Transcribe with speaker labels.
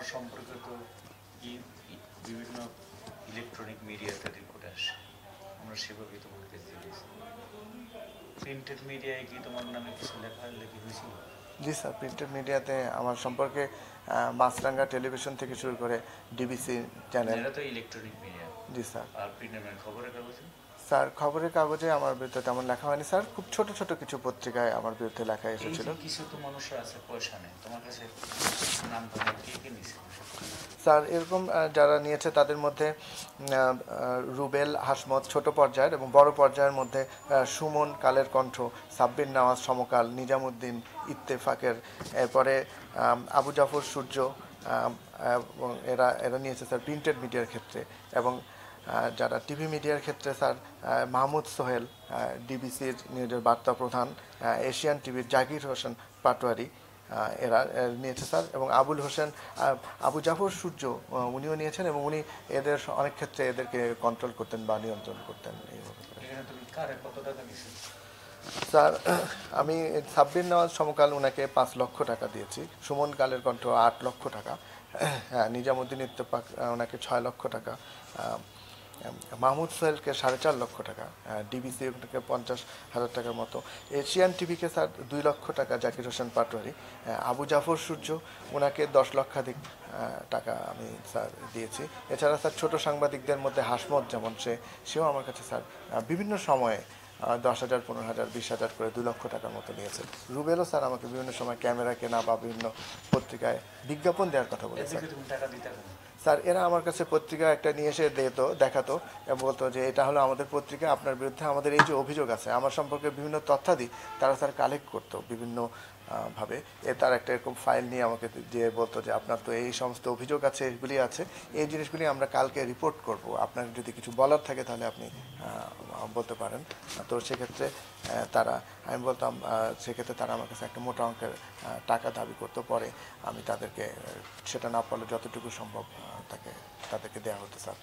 Speaker 1: আমার সম্পর্কে তো বিভিন্ন ইলেকট্রনিক মিডিয়াতে রিপোর্ট আসে, আমরা সেভাবেই তোমাকে দিয়েছি। প্রিন্টেড মিডিয়ায় কি তোমার নামে কিছু লেখালেখি হয়েছিল?
Speaker 2: জি স্যার, প্রিন্টেড মিডিয়াতে আমার সম্পর্কে মাছরাঙ্গা টেলিভিশন থেকে শুরু করে ডিবিসি চ্যানেল।
Speaker 1: এটা তো ইলেকট্রনিক মিডিয়া।
Speaker 2: জি স্যার।
Speaker 1: আর প্রিন্টেড খবরের কাগজে?
Speaker 2: স্যার খবরের কাগজে আমার বিরুদ্ধে তেমন লেখা হয়নি স্যার, খুব ছোট ছোট কিছু পত্রিকায় আমার বিরুদ্ধে লেখা এসেছিল।
Speaker 1: কিছু তো মানুষের আছে পয়সা নেই, তোমার কাছে নাম কে নিছে?
Speaker 2: স্যার এরকম যারা নিয়েছে তাদের মধ্যে রুবেল হাসমত ছোট পর্যায়ের, এবং বড় পর্যায়ের মধ্যে সুমন, কালের কণ্ঠ, সাব্বির নওয়াজ, সমকাল, নিজামুদ্দিন, ইত্তেফাকের, এরপরে আবু জাফর সূর্য, এরা এরা নিয়েছে স্যার প্রিন্টেড মিডিয়ার ক্ষেত্রে। এবং যারা টিভি মিডিয়ার ক্ষেত্রে স্যার মাহমুদ সোহেল, ডিবিসির নিউজের বার্তা প্রধান, এশিয়ান টিভির জাকির হোসেন পাটোয়ারি, এরা নিয়েছে স্যার। এবং আবুল হোসেন, আবু জাফর সূর্য, উনিও নিয়েছেন, এবং উনি এদের অনেক ক্ষেত্রে এদেরকে কন্ট্রোল করতেন বা নিয়ন্ত্রণ করতেন। স্যার আমি সাব্বির নওয়াজ সমকাল ওনাকে 5 লক্ষ টাকা দিয়েছি, সুমন কালের কণ্ঠ 8 লক্ষ টাকা, হ্যাঁ নিজামুদ্দিন ইত্তেফাক ওনাকে 6 লক্ষ টাকা, মাহমুদ সোহেলকে 4.5 লক্ষ টাকা, ডিবিসি ওনাকে 50,000 টাকার মতো, এশিয়ান টিভিকে স্যার 2 লক্ষ টাকা জাকির হোসেন পাটোয়ারি, আবু জাফর সূর্য ওনাকে 10 লক্ষাধিক টাকা আমি স্যার দিয়েছি। এছাড়া স্যার ছোট সাংবাদিকদের মধ্যে হাসমত যেমন সেও আমার কাছে স্যার বিভিন্ন সময়ে 10,000, 15,000, 20,000 করে 2 লক্ষ টাকার মতো নিয়েছে। রুবেলও স্যার আমাকে বিভিন্ন সময় ক্যামেরা কেনা বা বিভিন্ন পত্রিকায় বিজ্ঞাপন দেওয়ার কথা বলেছে। স্যার এরা আমার কাছে পত্রিকা একটা নিয়ে এসে দেখাতো এবং বলতো যে এটা হলো আমাদের পত্রিকা, আপনার বিরুদ্ধে আমাদের এই যে অভিযোগ আছে, আমার সম্পর্কে বিভিন্ন তথ্যাদি তারা স্যার কালেক্ট করতো বিভিন্ন ভাবে। তার একটা এরকম ফাইল নিয়ে আমাকে দিয়ে বলতো যে আপনার তো এই সমস্ত অভিযোগ আছে, এগুলি আছে, এই জিনিসগুলি আমরা কালকে রিপোর্ট করব, আপনার যদি কিছু বলার থাকে তাহলে আপনি বলতে পারেন। তো সেক্ষেত্রে আমি বলতাম, সেক্ষেত্রে তারা আমার কাছে একটা মোটা অঙ্কের টাকা দাবি করতে, পরে আমি তাদেরকে সেটা না পারলে যতটুকু সম্ভব তাদেরকে দেওয়া হতো স্যার।